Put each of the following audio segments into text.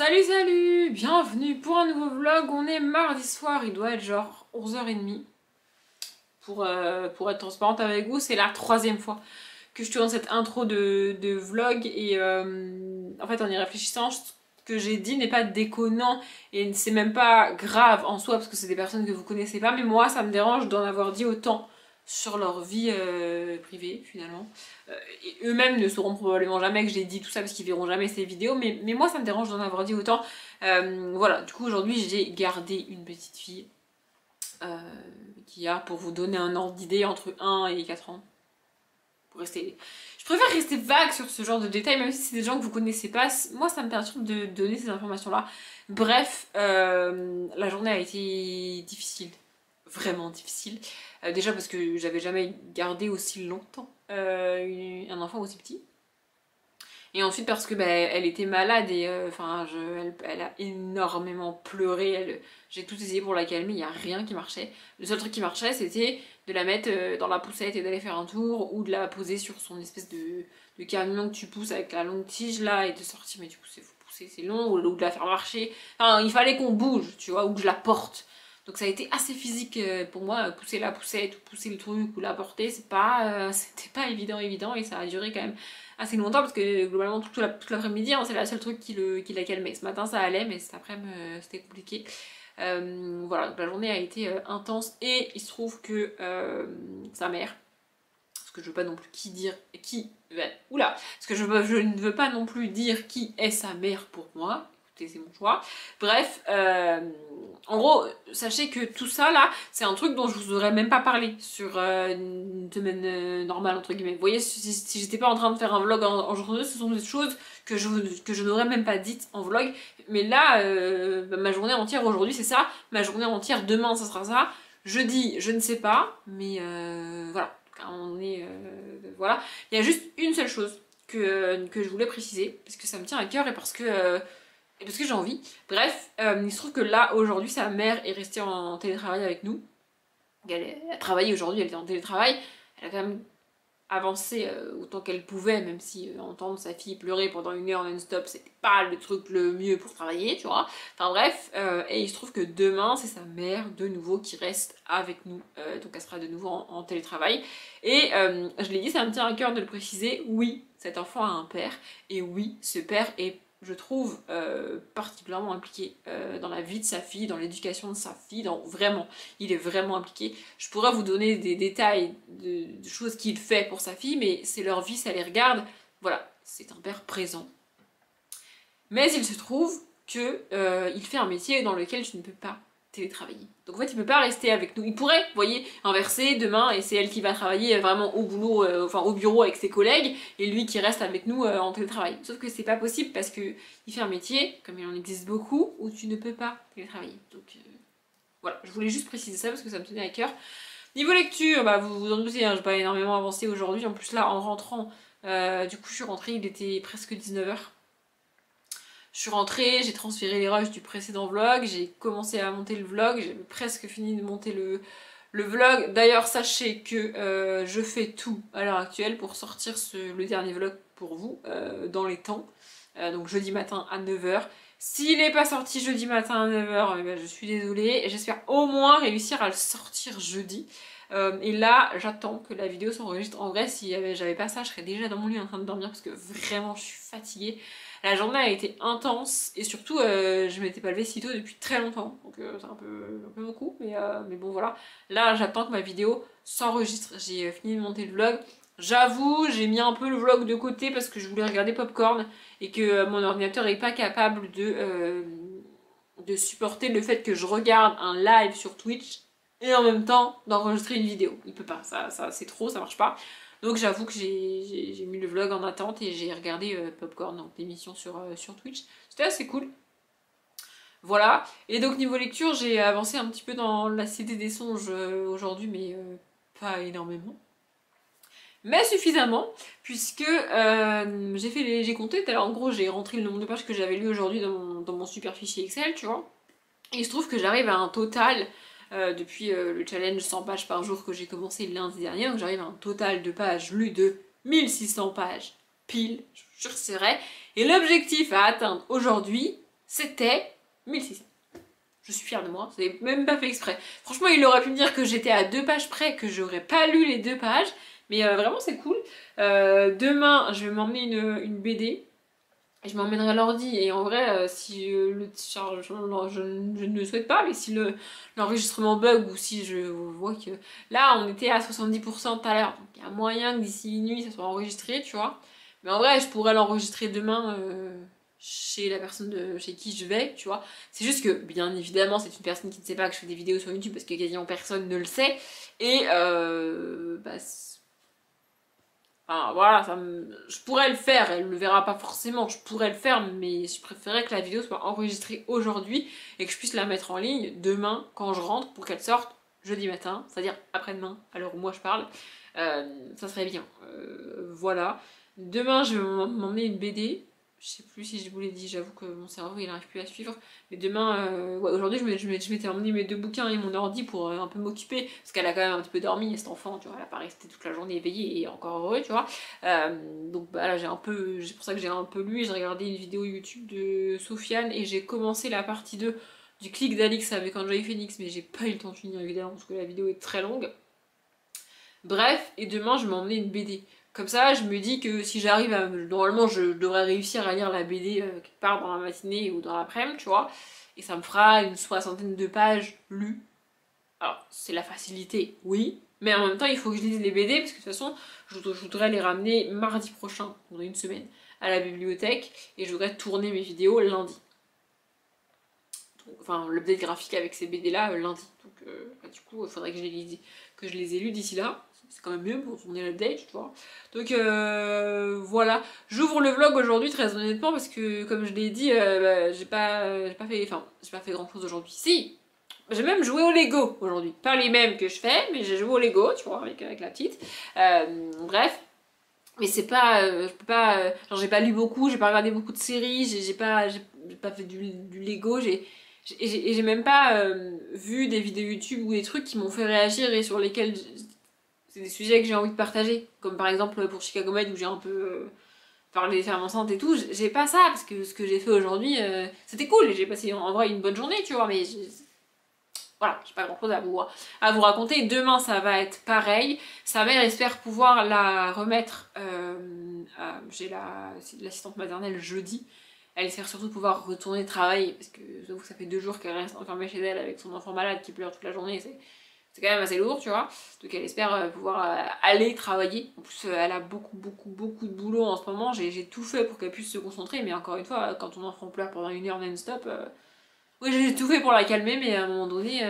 Salut salut, bienvenue pour un nouveau vlog. On est mardi soir, il doit être genre 11h30. Pour être transparente avec vous, c'est la troisième fois que je tourne cette intro de vlog et en fait en y réfléchissant, ce que j'ai dit n'est pas déconnant et c'est même pas grave en soi parce que c'est des personnes que vous connaissez pas, mais moi ça me dérange d'en avoir dit autant sur leur vie privée finalement. Et eux-mêmes ne sauront probablement jamais que j'ai dit tout ça parce qu'ils verront jamais ces vidéos, mais moi ça me dérange d'en avoir dit autant. Voilà, du coup aujourd'hui j'ai gardé une petite fille qui a, pour vous donner un ordre d'idée, entre 1 et 4 ans. Je préfère rester vague sur ce genre de détails, même si c'est des gens que vous connaissez pas. Moi ça me perturbe de donner ces informations là. Bref, la journée a été difficile, vraiment difficile. Déjà parce que j'avais jamais gardé aussi longtemps un enfant aussi petit. Et ensuite parce que elle était malade et elle a énormément pleuré. J'ai tout essayé pour la calmer, il n'y a rien qui marchait. Le seul truc qui marchait c'était de la mettre dans la poussette et d'aller faire un tour, ou de la poser sur son espèce de camion que tu pousses avec la longue tige là et de sortir, mais du coup faut pousser, c'est long, ou de la faire marcher. Enfin, il fallait qu'on bouge, tu vois, ou que je la porte. Donc ça a été assez physique pour moi, pousser la poussette, ou pousser le truc, ou la porter, c'était pas évident, et ça a duré quand même assez longtemps parce que globalement toute l'après-midi, hein, c'est la seule truc qui la calmait. Ce matin ça allait, mais cet après-midi c'était compliqué. Voilà, donc la journée a été intense et il se trouve que sa mère, parce que je veux pas non plus parce que je ne veux pas non plus dire qui est sa mère pour moi. C'est mon choix. Bref, en gros, sachez que tout ça là, c'est un truc dont je vous aurais même pas parlé sur une semaine normale entre guillemets. Vous voyez, si j'étais pas en train de faire un vlog en journée, ce sont des choses que je n'aurais même pas dites en vlog. Mais là, ma journée entière aujourd'hui c'est ça, ma journée entière demain ça sera ça. Jeudi, je ne sais pas, mais voilà. Voilà. Il y a juste une seule chose que je voulais préciser, parce que ça me tient à cœur et parce que j'ai envie. Bref, il se trouve que là, aujourd'hui, sa mère est restée en télétravail avec nous. Elle a travaillé aujourd'hui, elle était en télétravail. Elle a quand même avancé autant qu'elle pouvait, même si entendre sa fille pleurer pendant 1 heure non-stop, c'était pas le truc le mieux pour travailler, tu vois. Enfin bref, et il se trouve que demain, c'est sa mère, de nouveau, qui reste avec nous. Donc elle sera de nouveau en télétravail. Et je l'ai dit, ça me tient à cœur de le préciser, oui, cet enfant a un père. Et oui, ce père est, je trouve, particulièrement impliqué dans la vie de sa fille, dans l'éducation de sa fille, vraiment, il est vraiment impliqué. Je pourrais vous donner des détails de choses qu'il fait pour sa fille, mais c'est leur vie, ça les regarde. Voilà, c'est un père présent. Mais il se trouve que il fait un métier dans lequel je ne peux pas télétravailler. Donc en fait, il peut pas rester avec nous. Il pourrait, vous voyez, inverser demain, et c'est elle qui va travailler vraiment au boulot, au bureau avec ses collègues, et lui qui reste avec nous en télétravail. Sauf que c'est pas possible parce que il fait un métier, comme il en existe beaucoup, où tu ne peux pas télétravailler. Donc voilà, je voulais juste préciser ça parce que ça me tenait à cœur. Niveau lecture, vous vous en doutez, hein, j'ai pas énormément avancé aujourd'hui. En plus là, en rentrant, du coup je suis rentrée, il était presque 19h. Je suis rentrée, j'ai transféré les rushs du précédent vlog, j'ai commencé à monter le vlog, j'ai presque fini de monter le vlog. D'ailleurs, sachez que je fais tout à l'heure actuelle pour sortir le dernier vlog pour vous dans les temps. Donc jeudi matin à 9h. S'il n'est pas sorti jeudi matin à 9h, je suis désolée. J'espère au moins réussir à le sortir jeudi. Et là, j'attends que la vidéo s'enregistre. En vrai, si j'avais pas ça, je serais déjà dans mon lit en train de dormir parce que vraiment, je suis fatiguée. La journée a été intense et surtout, je m'étais pas levée si tôt depuis très longtemps. Donc c'est un peu beaucoup, mais bon voilà. Là, j'attends que ma vidéo s'enregistre. J'ai fini de monter le vlog. J'avoue, j'ai mis un peu le vlog de côté parce que je voulais regarder Popcorn et que mon ordinateur est pas capable de supporter le fait que je regarde un live sur Twitch et en même temps d'enregistrer une vidéo. Il peut pas, ça c'est trop, ça marche pas. Donc j'avoue que j'ai mis le vlog en attente et j'ai regardé Popcorn, donc l'émission sur Twitch. C'était assez cool. Voilà. Et donc niveau lecture, j'ai avancé un petit peu dans la Cité des songes aujourd'hui, mais pas énormément. Mais suffisamment, puisque j'ai compté. Alors en gros, j'ai rentré le nombre de pages que j'avais lu aujourd'hui dans mon super fichier Excel, tu vois. Et il se trouve que j'arrive à un total depuis le challenge 100 pages par jour que j'ai commencé lundi dernier, donc j'arrive à un total de pages lues de 1600 pages pile, je vous jure c'est vrai. Et l'objectif à atteindre aujourd'hui, c'était 1600. Je suis fière de moi, c'est même pas fait exprès. Franchement, il aurait pu me dire que j'étais à 2 pages près, que j'aurais pas lu les 2 pages. Mais vraiment, c'est cool. Demain, je vais m'emmener une BD. Et je m'emmènerai l'ordi. Et en vrai, si je ne le souhaite pas, mais si l'enregistrement bug ou si je vois que... Là, on était à 70% tout à l'heure. Donc il y a moyen que d'ici minuit, ça soit enregistré, tu vois. Mais en vrai, je pourrais l'enregistrer demain chez la personne chez qui je vais, tu vois. C'est juste que, bien évidemment, c'est une personne qui ne sait pas que je fais des vidéos sur YouTube parce que quasiment personne ne le sait. Et bah, enfin, voilà, je pourrais le faire, elle le verra pas forcément, je pourrais le faire, mais je préférais que la vidéo soit enregistrée aujourd'hui et que je puisse la mettre en ligne demain quand je rentre pour qu'elle sorte jeudi matin, c'est-à-dire après-demain, à l'heure où moi je parle. Ça serait bien. Voilà. Demain, je vais m'emmener une BD. Je sais plus si je vous l'ai dit, j'avoue que mon cerveau il n'arrive plus à suivre. Mais demain, ouais, aujourd'hui je m'étais emmené mes 2 bouquins et mon ordi pour un peu m'occuper. Parce qu'elle a quand même un petit peu dormi, cet enfant, tu vois, elle a pas resté toute la journée éveillée et encore heureux, tu vois. Donc bah là c'est pour ça que j'ai un peu lu et j'ai regardé une vidéo YouTube de Sofiane et j'ai commencé la partie 2 du clic d'Alix avec Enjoy Phoenix, mais j'ai pas eu le temps de finir évidemment parce que la vidéo est très longue. Bref, et demain je vais m'emmener une BD. Comme ça, je me dis que si j'arrive à... Normalement, je devrais réussir à lire la BD quelque part dans la matinée ou dans l'après-midi, tu vois. Et ça me fera une 60aine de pages lues. Alors, c'est la facilité, oui. Mais en même temps, il faut que je lise les BD, parce que de toute façon, je voudrais les ramener mardi prochain, dans une semaine, à la bibliothèque. Et je voudrais tourner mes vidéos lundi. Donc, enfin, l'update graphique avec ces BD-là, lundi. Donc, bah, du coup, il faudrait que je les ai lus d'ici là. C'est quand même mieux pour tourner l'update, tu vois. Donc voilà, j'ouvre le vlog aujourd'hui très honnêtement parce que comme je l'ai dit, bah, j'ai pas fait grand chose aujourd'hui. Si, j'ai même joué au Lego aujourd'hui. Pas les mêmes que je fais, mais j'ai joué au Lego, tu vois, avec la petite. Bref. Mais c'est pas, je peux pas, genre j'ai pas lu beaucoup, j'ai pas regardé beaucoup de séries, j'ai pas fait du Lego, j'ai même pas vu des vidéos YouTube ou des trucs qui m'ont fait réagir et sur lesquels c'est des sujets que j'ai envie de partager. Comme par exemple pour Chicago Med où j'ai un peu parlé des femmes enceintes et tout. J'ai pas ça parce que ce que j'ai fait aujourd'hui, c'était cool et j'ai passé en vrai une bonne journée, tu vois. Mais voilà, j'ai pas grand chose à vous raconter. Demain ça va être pareil. Sa mère espère pouvoir la remettre. J'ai l'assistante maternelle jeudi. Elle espère surtout pouvoir retourner travailler parce que j'avoue que ça fait 2 jours qu'elle reste enfermée chez elle avec son enfant malade qui pleure toute la journée. C'est quand même assez lourd, tu vois. Donc elle espère pouvoir aller travailler. En plus, elle a beaucoup de boulot en ce moment. J'ai tout fait pour qu'elle puisse se concentrer. Mais encore une fois, quand ton enfant pleure pendant 1 heure non-stop, oui, j'ai tout fait pour la calmer. Mais à un moment donné,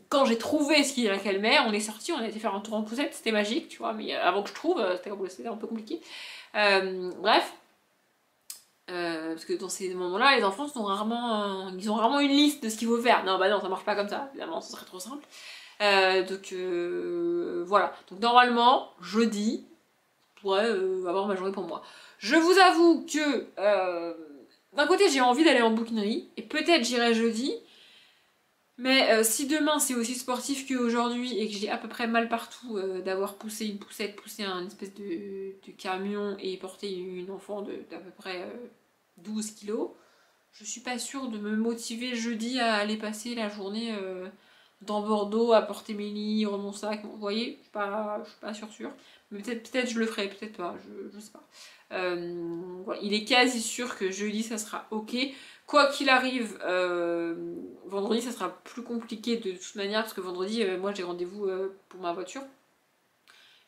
quand j'ai trouvé ce qui la calmait, on est sorti, on a été faire un tour en poussette. C'était magique, tu vois. Mais avant que je trouve, c'était un peu compliqué. Bref. Parce que dans ces moments-là, les enfants ils ont rarement une liste de ce qu'il faut faire. Non, bah non, ça marche pas comme ça. Évidemment, ce serait trop simple. Donc voilà. Donc normalement, jeudi, je pourrais avoir ma journée pour moi. Je vous avoue que d'un côté, j'ai envie d'aller en bouquinerie et peut-être j'irai jeudi. Mais si demain c'est aussi sportif qu'aujourd'hui et que j'ai à peu près mal partout d'avoir poussé une poussette, poussé un espèce de camion et porté une enfant d'à peu près 12 kilos, je suis pas sûre de me motiver jeudi à aller passer la journée dans Bordeaux, à porter mes livres, mon sac. Vous voyez, je suis pas sûre. Mais peut-être je le ferai, peut-être pas, je sais pas. Voilà. Il est quasi sûr que jeudi ça sera ok. Quoi qu'il arrive, vendredi ça sera plus compliqué de toute manière parce que vendredi, moi j'ai rendez-vous pour ma voiture.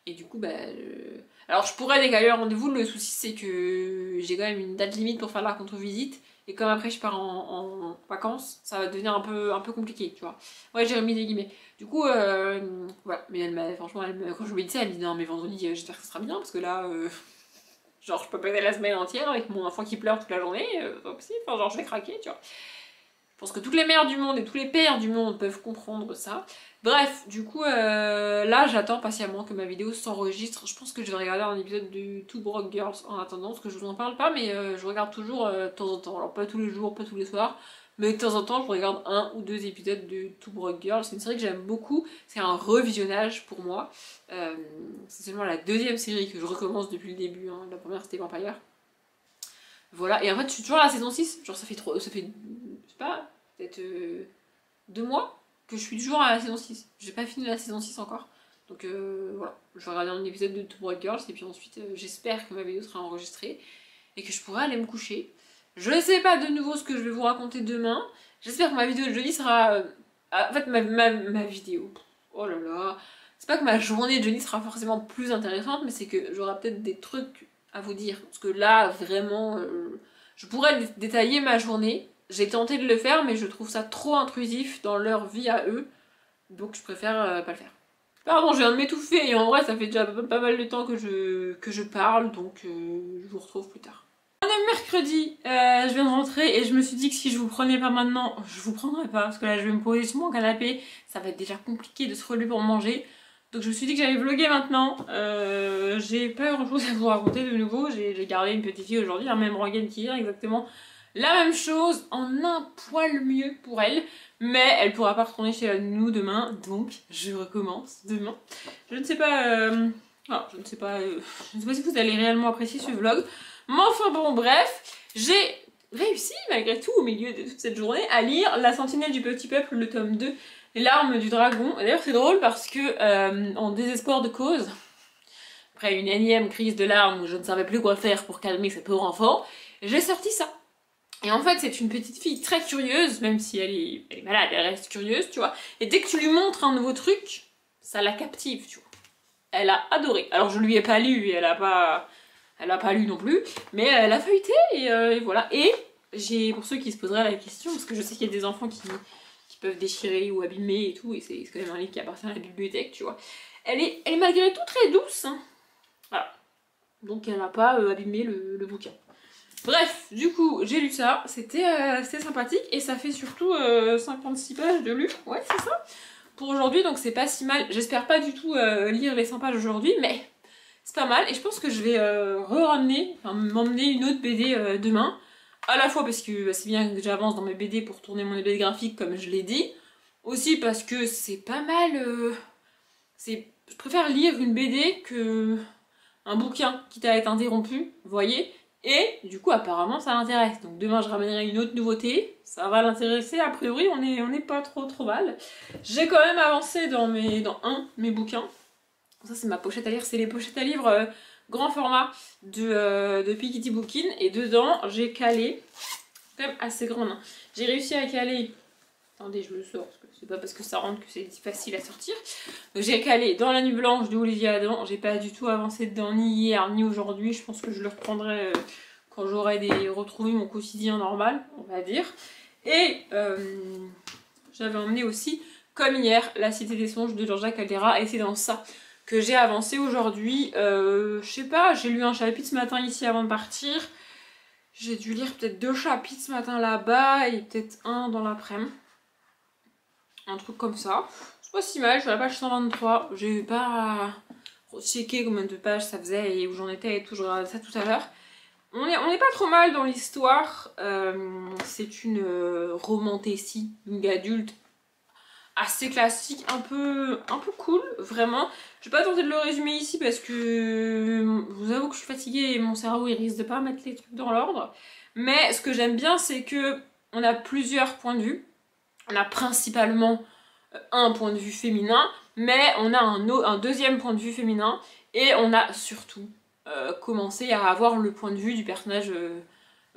Et du coup, bah. Alors je pourrais décaler le rendez-vous, le souci c'est que j'ai quand même une date limite pour faire la contre-visite. Et comme après je pars en vacances, ça va devenir un peu compliqué, tu vois. Ouais, j'ai remis des guillemets. Du coup, voilà. Mais franchement, quand je lui ai dit ça, elle me dit non, mais vendredi, j'espère que ça sera bien parce que là. Genre, je peux passer la semaine entière avec mon enfant qui pleure toute la journée, c'est pas possible, enfin, genre, je vais craquer, tu vois. Je pense que toutes les mères du monde et tous les pères du monde peuvent comprendre ça. Bref, du coup, là, j'attends patiemment que ma vidéo s'enregistre. Je pense que je vais regarder un épisode de Two Broke Girls en attendant, parce que je vous en parle pas, mais je regarde toujours de temps en temps. Alors, pas tous les jours, pas tous les soirs, mais de temps en temps, je regarde 1 ou 2 épisodes de Two Broke Girls. C'est une série que j'aime beaucoup, c'est un revisionnage pour moi. C'est seulement la 2e série que je recommence depuis le début, hein. La première c'était Vampire. Voilà, et en fait je suis toujours à la saison 6, genre ça fait, je sais pas, peut-être 2 mois que je suis toujours à la saison 6. J'ai pas fini la saison 6 encore. Donc voilà, je vais regarder un épisode de Two Broke Girls et puis ensuite j'espère que ma vidéo sera enregistrée et que je pourrai aller me coucher. Je ne sais pas de nouveau ce que je vais vous raconter demain. J'espère que ma vidéo de jeudi sera... en fait ma vidéo, oh là là, c'est pas que ma journée de jeudi sera forcément plus intéressante, mais c'est que j'aurai peut-être des trucs à vous dire. Parce que là, vraiment, je pourrais détailler ma journée. J'ai tenté de le faire, mais je trouve ça trop intrusif dans leur vie à eux. Donc je préfère pas le faire. Pardon, je viens de m'étouffer et en vrai, ça fait déjà pas mal de temps que je parle, donc je vous retrouve plus tard. On est mercredi, je viens de rentrer et je me suis dit que si je vous prenais pas maintenant, je vous prendrais pas. Parce que là, je vais me poser sur mon canapé, ça va être déjà compliqué de se relever pour manger. Donc je me suis dit que j'allais vlogger maintenant. J'ai pas grand chose à vous raconter de nouveau. J'ai gardé une petite fille aujourd'hui, la même rengaine qu'hier, exactement la même chose, en un poil mieux pour elle. Mais elle pourra pas retourner chez la nounou demain, donc je recommence demain. Je ne sais pas... je ne sais pas si vous allez réellement apprécier ce vlog. Mais enfin bon, bref, j'ai réussi malgré tout au milieu de toute cette journée à lire La Sentinelle du Petit Peuple, le tome 2, Les Larmes du Dragon. D'ailleurs c'est drôle parce que en désespoir de cause, après une énième crise de larmes où je ne savais plus quoi faire pour calmer ce pauvre enfant, j'ai sorti ça. Et en fait c'est une petite fille très curieuse, même si elle est malade, elle reste curieuse, tu vois. Et dès que tu lui montres un nouveau truc, ça la captive, tu vois. Elle a adoré. Alors je lui ai pas lu, et elle a pas lu non plus, mais elle a feuilleté et voilà. Et j'ai, pour ceux qui se poseraient la question, parce que je sais qu'il y a des enfants qui peuvent déchirer ou abîmer et tout, et c'est quand même un livre qui appartient à la bibliothèque, tu vois. Elle est malgré tout très douce, hein. Voilà. Donc elle n'a pas abîmé le bouquin. Bref, du coup, j'ai lu ça, c'était sympathique, et ça fait surtout 56 pages de lu, ouais c'est ça, pour aujourd'hui, donc c'est pas si mal. J'espère pas du tout lire les 100 pages aujourd'hui, mais c'est pas mal, et je pense que je vais m'emmener une autre BD demain, à la fois parce que c'est bien que j'avance dans mes BD pour tourner mon BD graphique comme je l'ai dit, aussi parce que c'est pas mal, je préfère lire une BD que un bouquin quitte à être interrompu, vous voyez. Et du coup apparemment ça l'intéresse, donc demain je ramènerai une autre nouveauté, ça va l'intéresser, a priori on est pas trop mal. J'ai quand même avancé dans mes bouquins, ça c'est ma pochette à lire, c'est les pochettes à livres grand format de Piketty Bookin, et dedans j'ai calé, quand même assez grande, hein. J'ai réussi à caler, attendez je le sors, parce que c'est pas parce que ça rentre que c'est facile à sortir. Donc j'ai calé Dans la nuit blanche de Olivia Adam, j'ai pas du tout avancé dedans ni hier ni aujourd'hui, je pense que je le reprendrai quand j'aurai retrouvé mon quotidien normal, on va dire. Et j'avais emmené aussi, comme hier, La Cité des songes de Georgia Caldera, et c'est dans ça que j'ai avancé aujourd'hui. Je sais pas, j'ai lu un chapitre ce matin ici avant de partir, j'ai dû lire peut-être 2 chapitres ce matin là-bas et peut-être un dans l'après-midi. Un truc comme ça. C'est pas si mal, je suis à la page 123. J'ai pas checké combien de pages ça faisait et où j'en étais et tout, je regardais ça tout à l'heure. On est pas trop mal dans l'histoire. C'est une romantécie, young adulte, assez classique, un peu cool, vraiment. Je vais pas tenter de le résumer ici parce que je vous avoue que je suis fatiguée et mon cerveau il risque de pas mettre les trucs dans l'ordre. Mais ce que j'aime bien, c'est que on a plusieurs points de vue. On a principalement un point de vue féminin, mais on a un deuxième point de vue féminin, et on a surtout commencé à avoir le point de vue du personnage,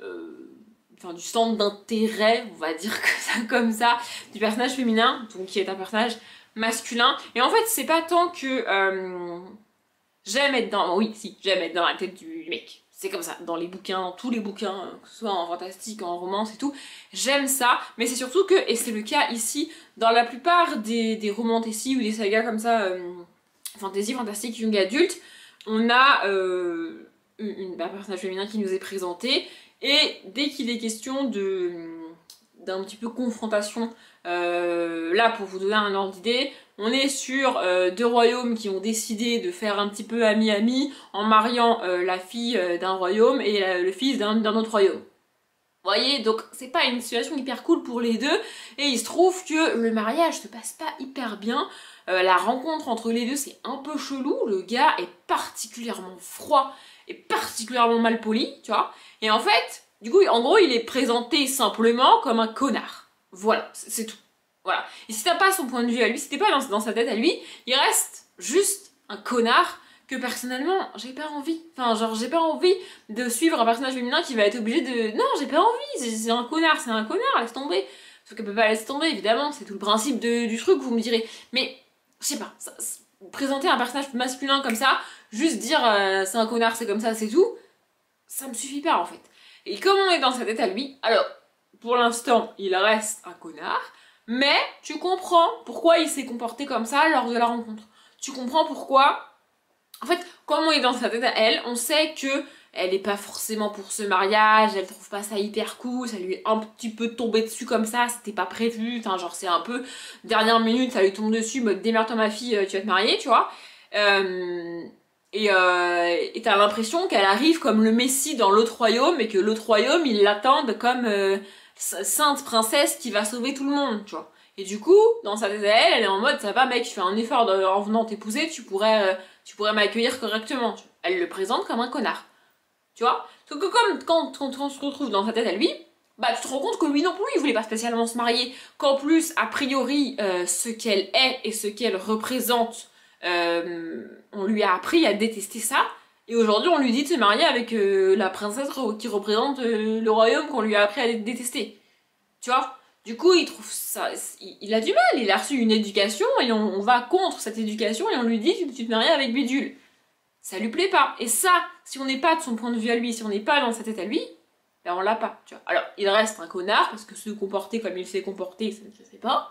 du centre d'intérêt, on va dire que ça comme ça, du personnage féminin, donc qui est un personnage masculin. Et en fait, c'est pas tant que j'aime être dans... Oui, si, j'aime être dans la tête du mec. C'est comme ça, dans les bouquins, dans tous les bouquins, que ce soit en fantastique, en romance et tout, j'aime ça, mais c'est surtout que, et c'est le cas ici, dans la plupart des romantécies ou des sagas comme ça, fantasy, fantastique, young adulte, on a un personnage féminin qui nous est présenté, et dès qu'il est question d'un petit peu confrontation, là pour vous donner un ordre d'idée, on est sur 2 royaumes qui ont décidé de faire un petit peu ami-ami en mariant la fille d'un royaume et le fils d'un autre royaume. Vous voyez, donc c'est pas une situation hyper cool pour les deux, et il se trouve que le mariage se passe pas hyper bien, la rencontre entre les deux c'est un peu chelou, le gars est particulièrement froid et particulièrement mal poli, tu vois, et en fait, Du coup, en gros, il est présenté simplement comme un connard. Voilà, c'est tout. Voilà. Et si t'as pas son point de vue à lui, si t'es pas dans sa tête à lui, il reste juste un connard que personnellement, j'ai pas envie. Enfin, genre, j'ai pas envie de suivre un personnage féminin qui va être obligé de... Non, j'ai pas envie, c'est un connard, laisse tomber. Sauf qu'elle peut pas laisser tomber, évidemment, c'est tout le principe du truc, vous me direz. Mais, je sais pas, présenter un personnage masculin comme ça, juste dire c'est un connard, c'est comme ça, c'est tout, ça me suffit pas en fait. Et comme on est dans sa tête à lui, alors, pour l'instant, il reste un connard, mais tu comprends pourquoi il s'est comporté comme ça lors de la rencontre. Tu comprends pourquoi... En fait, comme on est dans sa tête à elle, on sait que elle est pas forcément pour ce mariage, elle trouve pas ça hyper cool, ça lui est un petit peu tombé dessus comme ça, c'était pas prévu, enfin genre c'est un peu dernière minute, ça lui tombe dessus, mode démerde-toi ma fille, tu vas te marier, tu vois. Et t'as l'impression qu'elle arrive comme le Messie dans l'autre royaume et que l'autre royaume ils l'attendent comme sainte princesse qui va sauver tout le monde, tu vois. Et du coup, dans sa tête à elle, elle est en mode ça va mec, tu fais un effort en venant t'épouser, tu pourrais m'accueillir correctement. Elle le présente comme un connard. Tu vois? Sauf que comme quand on se retrouve dans sa tête à lui, bah tu te rends compte que lui non plus il voulait pas spécialement se marier, qu'en plus a priori ce qu'elle est et ce qu'elle représente, on lui a appris à détester ça, et aujourd'hui on lui dit de se marier avec la princesse qui représente le royaume qu'on lui a appris à détester. Tu vois? Du coup il trouve ça, il a du mal, il a reçu une éducation et on va contre cette éducation et on lui dit tu te maries avec Bidule. Ça lui plaît pas. Et ça, si on n'est pas de son point de vue à lui, si on n'est pas dans sa tête à lui, ben on l'a pas, tu vois. Alors, il reste un connard, parce que se comporter comme il s'est comporté, ça ne se fait pas.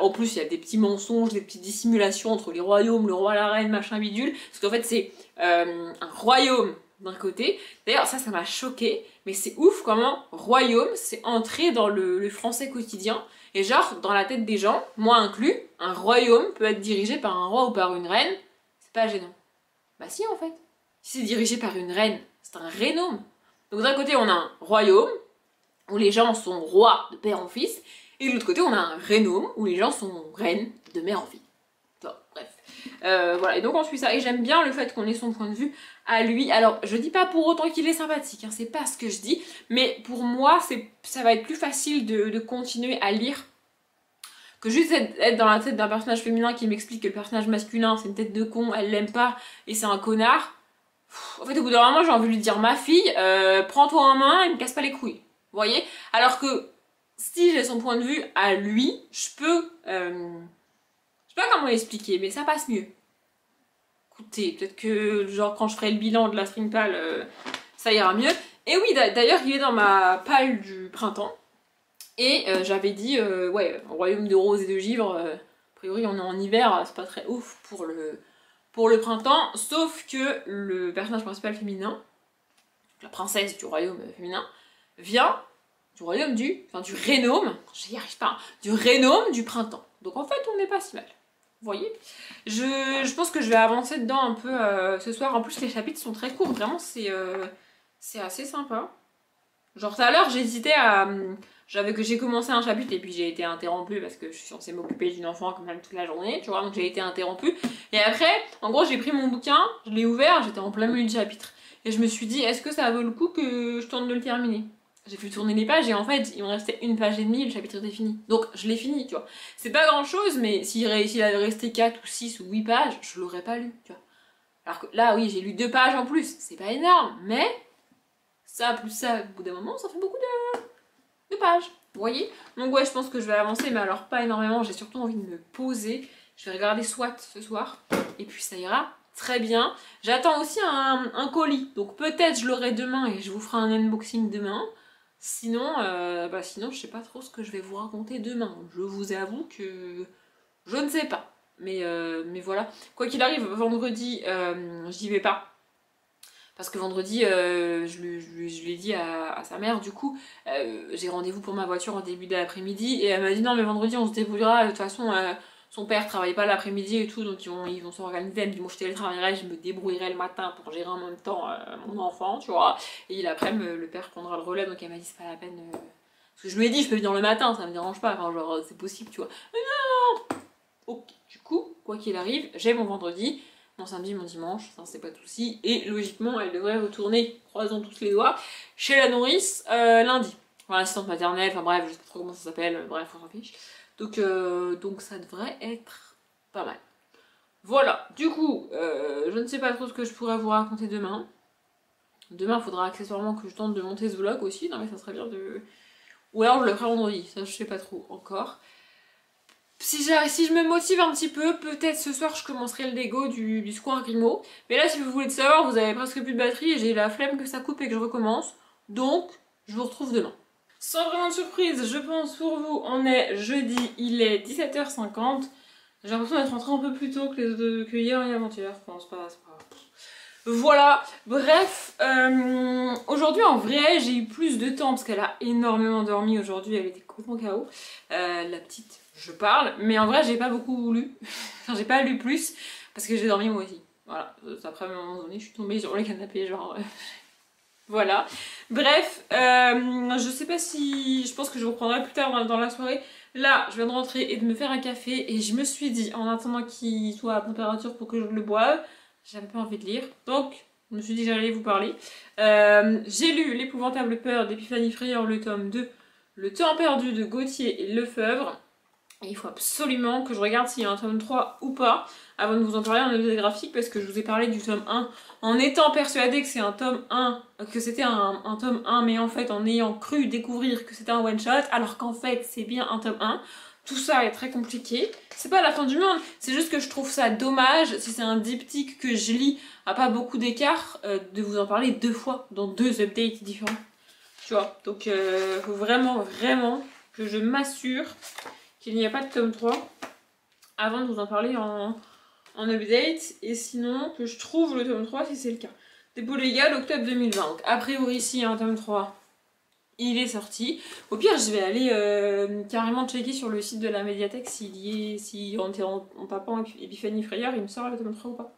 En plus, il y a des petits mensonges, des petites dissimulations entre les royaumes, le roi, la reine, machin bidule, parce qu'en fait, c'est un royaume d'un côté. D'ailleurs, ça m'a choqué, mais c'est ouf comment royaume, c'est entré dans le français quotidien. Et genre, dans la tête des gens, moi inclus, un royaume peut être dirigé par un roi ou par une reine, c'est pas gênant. Bah si en fait. Si c'est dirigé par une reine, c'est un rénome. Donc d'un côté on a un royaume, où les gens sont rois de père en fils, et de l'autre côté on a un rénome, où les gens sont reines de mère en fille. Bon, bref. Voilà, et donc on suit ça. Et j'aime bien le fait qu'on ait son point de vue à lui. Alors je dis pas pour autant qu'il est sympathique, hein, c'est pas ce que je dis, mais pour moi ça va être plus facile de continuer à lire que juste être dans la tête d'un personnage féminin qui m'explique que le personnage masculin c'est une tête de con, elle l'aime pas et c'est un connard. En fait au bout d'un moment j'ai envie de lui dire ma fille, prends-toi en main et me casse pas les couilles. Vous voyez? Alors que si j'ai son point de vue à lui, je peux... je sais pas comment l'expliquer, mais ça passe mieux. Écoutez, peut-être que genre quand je ferai le bilan de la string pal, ça ira mieux. Et oui, d'ailleurs il est dans ma pal du printemps. Et j'avais dit, ouais, royaume de roses et de givre, a priori on est en hiver, c'est pas très ouf pour le printemps, sauf que le personnage principal féminin, la princesse du royaume féminin, vient du royaume du rénome, j'y arrive pas, hein, du rénome du printemps. Donc en fait on n'est pas si mal. Vous voyez, je pense que je vais avancer dedans un peu ce soir. En plus les chapitres sont très courts, vraiment c'est assez sympa. Genre tout à l'heure j'hésitais à... j'ai commencé un chapitre et puis j'ai été interrompue parce que je suis censée m'occuper d'une enfant quand même toute la journée, tu vois, donc j'ai été interrompue. Et après, en gros j'ai pris mon bouquin, je l'ai ouvert, j'étais en plein milieu du chapitre. Et je me suis dit, est-ce que ça vaut le coup que je tente de le terminer? J'ai fait tourner les pages et en fait, il me restait une page et demie, le chapitre était fini. Donc je l'ai fini, tu vois. C'est pas grand chose, mais s'il avait resté 4 ou 6 ou 8 pages, je l'aurais pas lu, tu vois. Alors que là, oui, j'ai lu 2 pages en plus, c'est pas énorme, mais ça, plus ça, au bout d'un moment, ça fait beaucoup de pages, vous voyez? Donc ouais, je pense que je vais avancer, mais alors pas énormément, j'ai surtout envie de me poser. Je vais regarder SWAT ce soir, et puis ça ira très bien. J'attends aussi un colis, donc peut-être je l'aurai demain et je vous ferai un unboxing demain. Sinon, sinon je sais pas trop ce que je vais vous raconter demain. Je vous avoue que je ne sais pas. Mais voilà. Quoi qu'il arrive, vendredi, j'y vais pas. Parce que vendredi, je l'ai dit à sa mère, du coup, j'ai rendez-vous pour ma voiture en début d'après-midi, et elle m'a dit non mais vendredi on se débrouillera, de toute façon son père travaille pas l'après-midi et tout, donc ils vont s'organiser, elle me dit bon je télétravaillerai, je me débrouillerai le matin pour gérer en même temps mon enfant, tu vois, et l'après-midi le père prendra le relais, donc elle m'a dit c'est pas la peine, parce que je lui ai dit je peux venir le matin, ça me dérange pas, enfin genre c'est possible, tu vois, mais non. Ok, du coup, quoi qu'il arrive, j'ai mon vendredi. mon samedi, mon dimanche, ça c'est pas de souci. Et logiquement, elle devrait retourner, croisons tous les doigts, chez la nourrice lundi. Enfin, l'assistante maternelle, enfin bref, je sais pas trop comment ça s'appelle, bref, on s'en fiche. Donc ça devrait être pas mal. Voilà, du coup, je ne sais pas trop ce que je pourrais vous raconter demain. Demain, il faudra accessoirement que je tente de monter ce vlog aussi, non mais ça serait bien de... Ou alors je le ferai vendredi, ça je sais pas trop encore. Si je me motive un petit peu, peut-être ce soir je commencerai le Lego du Square Grimaud. Mais là, si vous voulez le savoir, vous avez presque plus de batterie et j'ai la flemme que ça coupe et que je recommence. Donc, je vous retrouve demain. Sans vraiment de surprise, je pense pour vous, on est jeudi, il est 17h50. J'ai l'impression d'être rentrée un peu plus tôt que hier et avant-hier. Enfin, c'est pas... Voilà, bref, aujourd'hui en vrai j'ai eu plus de temps parce qu'elle a énormément dormi aujourd'hui, elle était complètement KO, la petite, je parle, mais en vrai j'ai pas beaucoup lu, enfin j'ai pas lu plus parce que j'ai dormi moi aussi, voilà, après à un moment donné je suis tombée sur le canapé genre... Voilà, bref, je sais pas si... Je pense que je reprendrai plus tard dans la soirée. Là, je viens de rentrer et de me faire un café et je me suis dit, en attendant qu'il soit à température pour que je le boive, j'avais pas envie de lire, donc je me suis dit que j'allais vous parler. J'ai lu L'épouvantable peur d'Epiphanie Frayeur, le tome 2, Le temps perdu de Gauthier et Lefebvre. Et il faut absolument que je regarde s'il y a un tome 3 ou pas, avant de vous en parler en objet graphique, parce que je vous ai parlé du tome 1 en étant persuadée que c'est un tome 1, que c'était un tome 1, mais en fait en ayant cru découvrir que c'était un one shot, alors qu'en fait c'est bien un tome 1. Tout ça est très compliqué. C'est pas la fin du monde, c'est juste que je trouve ça dommage, si c'est un diptyque que je lis à pas beaucoup d'écart, de vous en parler 2 fois dans 2 updates différents. Tu vois, donc faut vraiment que je m'assure qu'il n'y a pas de tome 3 avant de vous en parler en update, et sinon que je trouve le tome 3 si c'est le cas. Dépôt légal octobre 2020, donc a priori s'il y a un tome 3, il est sorti. Au pire je vais aller carrément checker sur le site de la médiathèque si en tapant Epiphanie Frayeur il me sort le tome 3 ou pas.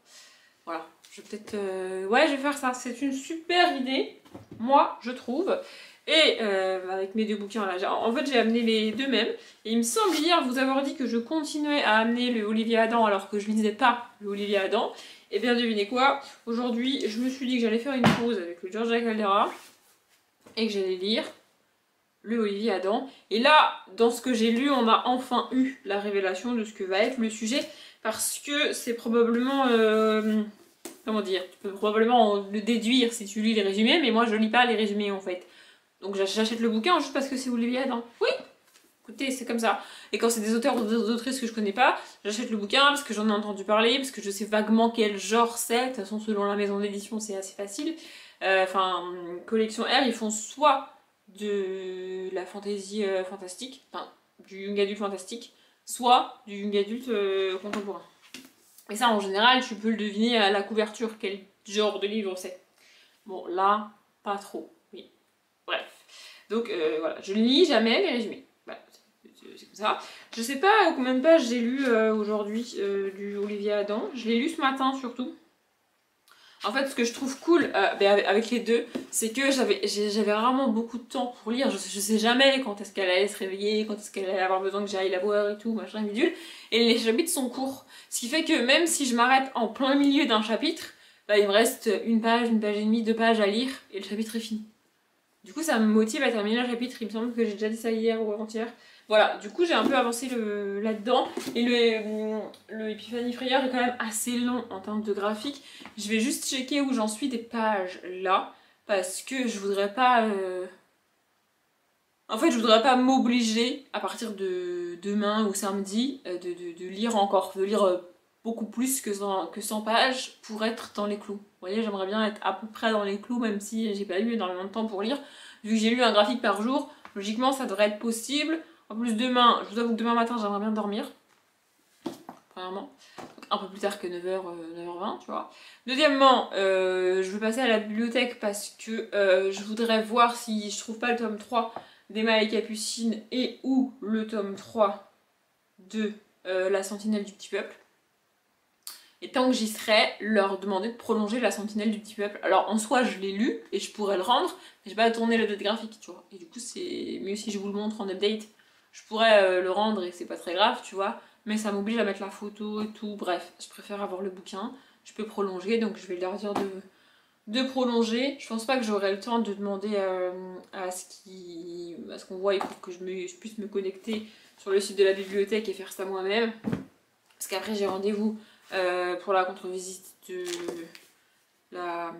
Voilà, je vais peut-être... Ouais, je vais faire ça, c'est une super idée, moi je trouve. Et avec mes 2 bouquins là, en fait j'ai amené les 2 mêmes. Et il me semble hier vous avoir dit que je continuais à amener le Olivia Adam alors que je ne lisais pas le Olivia Adam. Et bien devinez quoi, aujourd'hui je me suis dit que j'allais faire une pause avec le Georgia Caldera et que j'allais lire le Olivia Adam. Et là, dans ce que j'ai lu, on a enfin eu la révélation de ce que va être le sujet, parce que c'est probablement... comment dire, tu peux probablement le déduire si tu lis les résumés, mais moi je lis pas les résumés en fait. Donc j'achète le bouquin juste parce que c'est Olivia Adam. Oui, écoutez, c'est comme ça. Et quand c'est des auteurs ou des autrices que je connais pas, j'achète le bouquin parce que j'en ai entendu parler, parce que je sais vaguement quel genre c'est. De toute façon, selon la maison d'édition, c'est assez facile. Enfin, collection R, ils font soit de la fantasy fantastique, enfin, du young adulte fantastique, soit du young adulte contemporain. Et ça, en général, tu peux le deviner à la couverture, quel genre de livre c'est. Bon, là, pas trop. Oui. Bref. Donc, voilà. Je ne lis jamais les résumés. Voilà. C'est comme ça. Je sais pas combien de pages j'ai lu aujourd'hui du Olivia Adam. Je l'ai lu ce matin, surtout. En fait, ce que je trouve cool avec les 2, c'est que j'avais vraiment beaucoup de temps pour lire. Je sais jamais quand est-ce qu'elle allait se réveiller, quand est-ce qu'elle allait avoir besoin que j'aille la voir et tout, machin, bidule. Et les chapitres sont courts. Ce qui fait que même si je m'arrête en plein milieu d'un chapitre, il me reste une page et demie, 2 pages à lire, et le chapitre est fini. Du coup, ça me motive à terminer le chapitre. Il me semble que j'ai déjà dit ça hier ou avant-hier. Voilà, du coup j'ai un peu avancé là-dedans, et le Epiphanie Frayeur est quand même assez long en termes de graphique. Je vais juste checker où j'en suis des pages là, parce que je voudrais pas... En fait, je voudrais pas m'obliger à partir de demain ou samedi de lire encore, de lire beaucoup plus que 100 pages pour être dans les clous. Vous voyez, j'aimerais bien être à peu près dans les clous, même si j'ai pas eu énormément de temps pour lire. Vu que j'ai lu un graphique par jour, logiquement ça devrait être possible. En plus demain, je vous avoue que demain matin j'aimerais bien dormir, premièrement, donc un peu plus tard que 9h, 9h20, tu vois. Deuxièmement, je vais passer à la bibliothèque parce que je voudrais voir si je trouve pas le tome 3 d'Emma et Capucine et ou le tome 3 de La Sentinelle du Petit Peuple. Et tant que j'y serai, leur demander de prolonger La Sentinelle du Petit Peuple. Alors en soi je l'ai lu et je pourrais le rendre, mais j'ai pas tourné l'update graphique, tu vois. Et du coup c'est mieux si je vous le montre en update. Je pourrais le rendre et c'est pas très grave, tu vois, mais ça m'oblige à mettre la photo et tout, bref, je préfère avoir le bouquin. je peux prolonger, donc je vais leur dire de prolonger. Je pense pas que j'aurai le temps de demander à ce qu'on voit pour que je puisse me connecter sur le site de la bibliothèque et faire ça moi-même. Parce qu'après j'ai rendez-vous pour la contre-visite de la...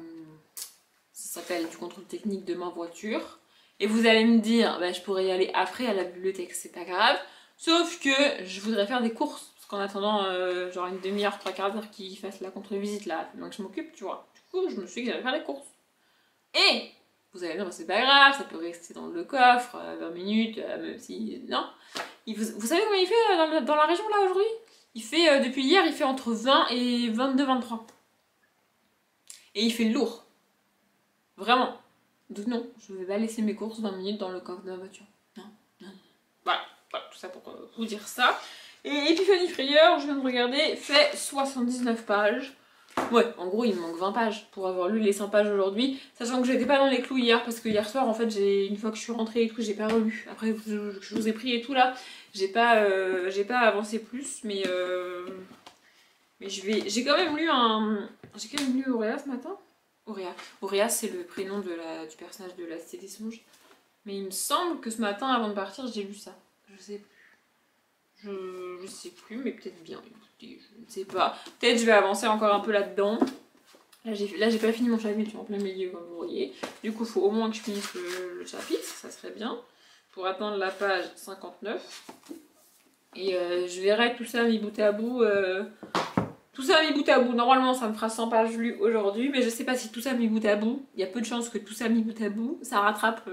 ça s'appelle du contrôle technique de ma voiture. Et vous allez me dire, bah, je pourrais y aller après à la bibliothèque, c'est pas grave. Sauf que je voudrais faire des courses. Parce qu'en attendant, genre une demi-heure, 3/4 qu'ils fassent la contre-visite là, donc je m'occupe, tu vois. Du coup, je me suis dit que j'allais faire des courses. Et vous allez me dire, bah, c'est pas grave, ça peut rester dans le coffre, 20 minutes, même si... Non. Vous savez comment il fait dans la région là aujourd'hui? Il fait, depuis hier, il fait entre 20 et 22-23. Et il fait lourd. Vraiment. Donc non, je vais pas laisser mes courses 20 minutes dans le coffre de ma voiture. Non, non. Voilà, tout ça pour vous dire ça. Et Epiphanie Frayeur, je viens de regarder, fait 79 pages. Ouais, en gros, il me manque 20 pages pour avoir lu les 100 pages aujourd'hui. Sachant que j'étais pas dans les clous hier, parce que hier soir, en fait, une fois que je suis rentrée et tout, j'ai pas relu. Après, je vous ai pris et tout là, j'ai pas avancé plus, mais j'ai quand même lu Auréa ce matin. Auréa, c'est le prénom du personnage de la Cité des Songes. Mais il me semble que ce matin, avant de partir, j'ai lu ça. Je sais plus. Je sais plus, mais peut-être bien. Écoutez, je ne sais pas. Peut-être je vais avancer encore un peu là-dedans. Là, j'ai pas fini mon chapitre, je suis en plein milieu, comme vous voyez. Du coup, il faut au moins que je finisse le chapitre, ça serait bien. Pour atteindre la page 59. Et je verrai tout ça mis bout à bout. Tout ça mis bout à bout, normalement ça me fera 100 pages lues aujourd'hui, mais je sais pas si tout ça mis bout à bout, il y a peu de chances que tout ça mis bout à bout, ça rattrape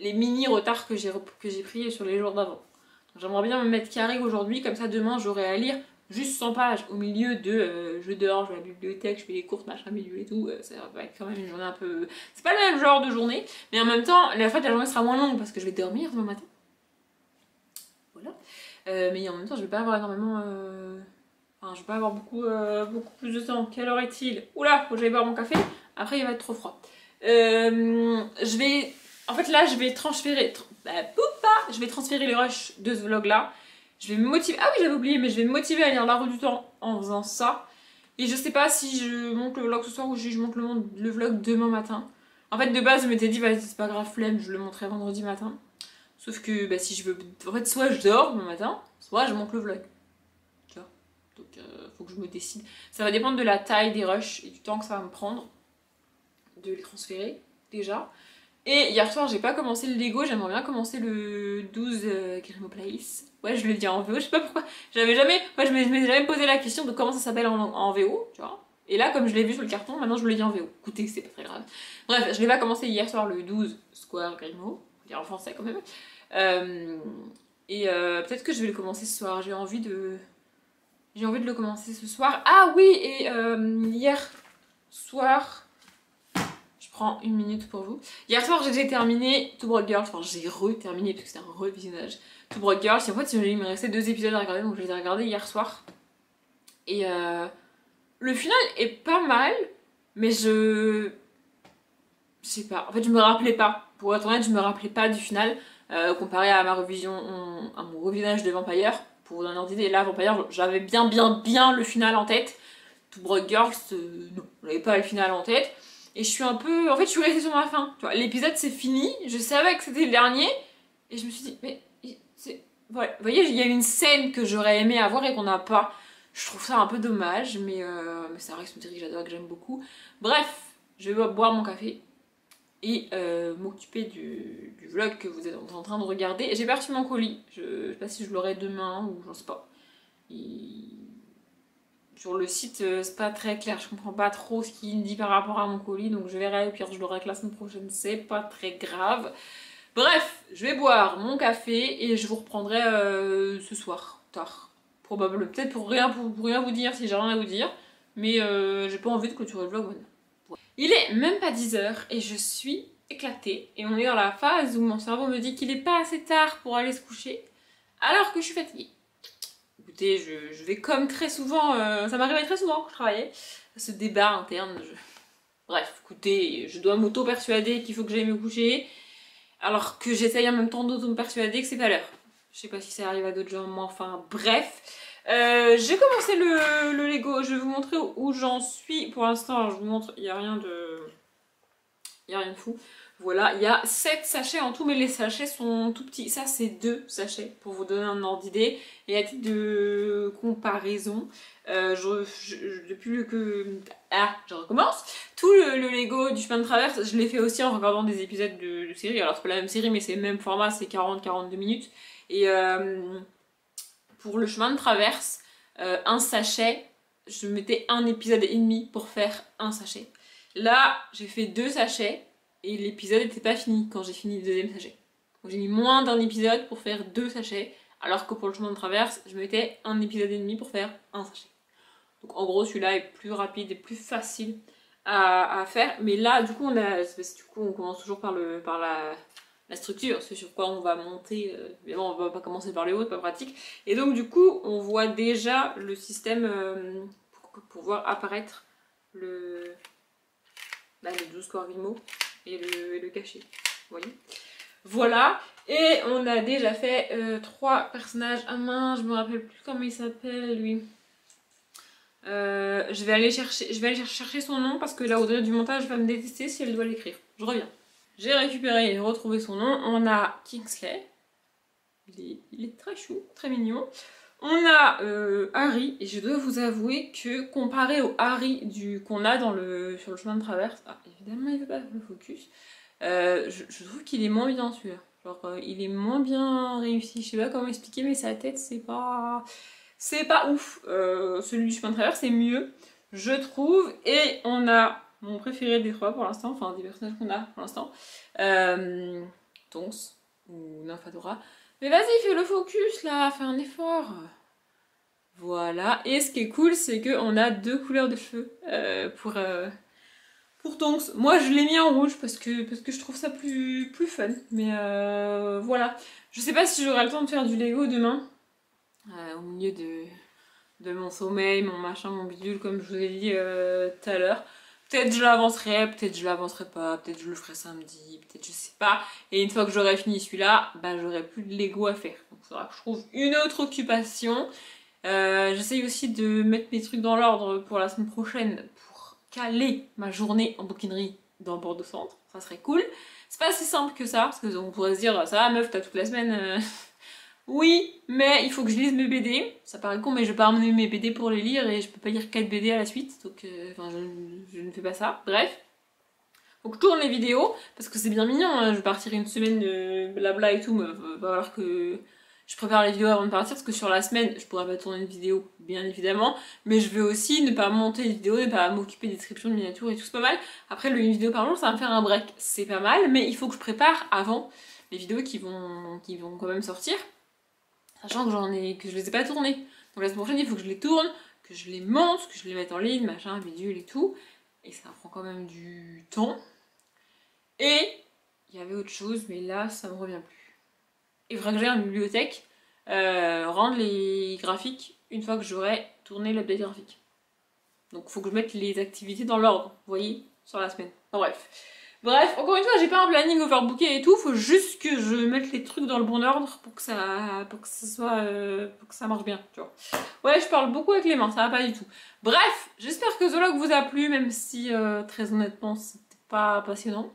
les mini retards que j'ai pris sur les jours d'avant. J'aimerais bien me mettre carré aujourd'hui, comme ça demain j'aurai à lire juste 100 pages au milieu de je dors, je vais à la bibliothèque, je fais les courses, machin, milieu et tout, ça va être quand même une journée un peu... C'est pas le même genre de journée, mais en même temps, la fin de la journée sera moins longue parce que je vais dormir demain matin. Voilà. Mais en même temps, je vais pas avoir énormément... Enfin, je vais pas avoir beaucoup plus de temps. Quelle heure est-il? Oula, faut que j'aille boire mon café. Après, il va être trop froid. En fait, là, je vais transférer... Je vais transférer le rush de ce vlog-là. Je vais me motiver... Ah oui, j'avais oublié, mais je vais me motiver à lire La Rue du Temps en faisant ça. Et je sais pas si je monte le vlog ce soir ou si je monte le vlog demain matin. En fait, de base, je m'étais dit, vas-y, c'est pas grave, flemme, je le monterai vendredi matin. Sauf que, bah, si je veux... En fait, soit je dors demain matin, soit je monte le vlog. Donc faut que je me décide. Ça va dépendre de la taille des rushs et du temps que ça va me prendre de les transférer déjà. Et hier soir j'ai pas commencé le Lego, j'aimerais bien commencer le 12 Grimaud Place. Ouais, je le dis en VO, je sais pas pourquoi. Je m'étais jamais posé la question de comment ça s'appelle en VO, tu vois. Et là, comme je l'ai vu sur le carton, maintenant je le dis en VO. Écoutez, c'est pas très grave. Bref, je l'ai pas commencé hier soir le 12 Square Grimaud, faut dire en français quand même. Peut-être que je vais le commencer ce soir, j'ai envie de le commencer ce soir. Ah oui, et hier soir, je prends une minute pour vous. Hier soir, j'ai terminé Two Broke Girls, enfin j'ai re-terminé parce que c'était un revisionnage. Two Broke Girls, et en fait il me restait 2 épisodes à regarder, donc je les ai regardés hier soir. Et le final est pas mal, mais je sais pas, en fait je me rappelais pas. Pour être honnête, je me rappelais pas du final, comparé à mon revisionnage de Vampire. Pour vous donner un ordre d'idée, là, Vampire, j'avais bien le final en tête. Two Broke Girls, non, j'avais pas le final en tête. Et je suis un peu... En fait, je suis restée sur ma faim. L'épisode, c'est fini. Je savais que c'était le dernier. Et je me suis dit, mais... Voilà. Vous voyez, il y a une scène que j'aurais aimé avoir et qu'on n'a pas. Je trouve ça un peu dommage, mais ça reste une série que j'adore, que j'aime beaucoup. Bref, je vais boire mon café et m'occuper du vlog que vous êtes en train de regarder. J'ai pas reçu mon colis, je sais pas si je l'aurai demain ou j'en sais pas. Sur le site, c'est pas très clair, je comprends pas trop ce qu'il dit par rapport à mon colis, donc je verrai, puis je l'aurai que la semaine prochaine, c'est pas très grave. Bref, je vais boire mon café et je vous reprendrai ce soir, tard. Probablement, peut-être pour rien vous dire si j'ai rien à vous dire, mais j'ai pas envie de clôturer le vlog maintenant. Il est même pas 10h et je suis éclatée. Et on est dans la phase où mon cerveau me dit qu'il est pas assez tard pour aller se coucher, alors que je suis fatiguée. Écoutez, je vais comme très souvent, ça m'arrivait très souvent quand je travaillais, ce débat interne. Bref, écoutez, je dois m'auto-persuader qu'il faut que j'aille me coucher, alors que j'essaye en même temps d'auto-me-persuader que c'est pas l'heure. Je sais pas si ça arrive à d'autres gens, mais enfin bref. J'ai commencé le Lego, je vais vous montrer où j'en suis pour l'instant. Je vous montre, il n'y a rien de fou. Voilà, il y a 7 sachets en tout, mais les sachets sont tout petits. Ça, c'est 2 sachets pour vous donner un ordre d'idée. Et à titre de comparaison, depuis que. Ah, je recommence. Tout le Lego du chemin de traverse, je l'ai fait aussi en regardant des épisodes de série. Alors, c'est pas la même série, mais c'est le même format, c'est 40-42 minutes. Et pour le chemin de traverse, un sachet, je mettais un épisode et demi pour faire un sachet. Là, j'ai fait 2 sachets. Et l'épisode n'était pas fini quand j'ai fini le deuxième sachet. Donc j'ai mis moins d'un épisode pour faire 2 sachets, alors que pour le chemin de traverse, je mettais un épisode et demi pour faire un sachet. Donc en gros, celui-là est plus rapide et plus facile à faire. Mais là, du coup, on commence toujours par la structure, c'est sur quoi on va monter. Évidemment, on va pas commencer par le haut, c'est pas pratique. Et donc du coup, on voit déjà le système pour voir apparaître le 12 Corvimo. Et le cachet, vous voyez. Voilà, et on a déjà fait 3 personnages. Ah mince, je me rappelle plus comment il s'appelle lui. Je vais aller chercher son nom parce que là, Audrey du montage va me détester si elle doit l'écrire. Je reviens. J'ai récupéré et retrouvé son nom. On a Kingsley. Il est très chou, très mignon. On a Harry, et je dois vous avouer que comparé au Harry qu'on a sur le chemin de traverse, ah évidemment il veut pas le focus, je trouve qu'il est moins bien celui-là. Genre il est moins bien réussi, je sais pas comment expliquer, mais sa tête c'est pas ouf. Celui du chemin de traverse c'est mieux, je trouve, et on a mon préféré des 3 pour l'instant, enfin des personnages qu'on a pour l'instant, Tonks ou Nymphadora. Mais vas-y, fais le focus là, fais un effort. Voilà, et ce qui est cool, c'est qu'on a 2 couleurs de cheveux pour Tonks. Moi, je l'ai mis en rouge parce que je trouve ça plus fun. Mais voilà. Je sais pas si j'aurai le temps de faire du Lego demain. Au milieu de mon sommeil, mon machin, mon bidule, comme je vous ai dit tout à l'heure. Peut-être je l'avancerai, peut-être je l'avancerai pas, peut-être je le ferai samedi, peut-être je sais pas. Et une fois que j'aurai fini celui-là, bah j'aurai plus de Lego à faire. Donc il faudra que je trouve une autre occupation. J'essaye aussi de mettre mes trucs dans l'ordre pour la semaine prochaine pour caler ma journée en bouquinerie dans Bordeaux Centre. Ça serait cool. C'est pas si simple que ça, parce qu'on pourrait se dire, ça va meuf, t'as toute la semaine. Oui, mais il faut que je lise mes BD. Ça paraît con, mais je vais pas emmener mes BD pour les lire et je peux pas lire 4 BD à la suite, donc je ne fais pas ça. Bref. Faut que je tourne les vidéos, parce que c'est bien mignon, hein. Je vais partir une semaine de blabla et tout, mais va falloir que je prépare les vidéos avant de partir, parce que sur la semaine, je pourrais pas tourner une vidéo, bien évidemment, mais je vais aussi ne pas monter les vidéos, ne pas m'occuper des descriptions de miniatures et tout, c'est pas mal. Après, une vidéo par jour, ça va me faire un break, c'est pas mal, mais il faut que je prépare avant les vidéos qui vont quand même sortir. Sachant que je les ai pas tournées. Donc la semaine prochaine, il faut que je les tourne, que je les monte, que je les mette en ligne, machin, bidule et tout. Et ça prend quand même du temps. Et il y avait autre chose, mais là, ça me revient plus. Il faudra que j'aille en bibliothèque rendre les graphiques une fois que j'aurai tourné l'update graphique. Donc il faut que je mette les activités dans l'ordre, vous voyez, sur la semaine. Enfin, bref. Bref, encore une fois, j'ai pas un planning overbooké et tout, faut juste que je mette les trucs dans le bon ordre pour que ça marche bien, tu vois. Ouais, je parle beaucoup avec les mains, ça va pas du tout. Bref, j'espère que ce vlog vous a plu, même si, très honnêtement, c'était pas passionnant.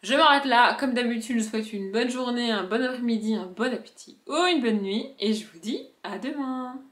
Je m'arrête là, comme d'habitude, je vous souhaite une bonne journée, un bon après-midi, un bon appétit ou une bonne nuit, et je vous dis à demain.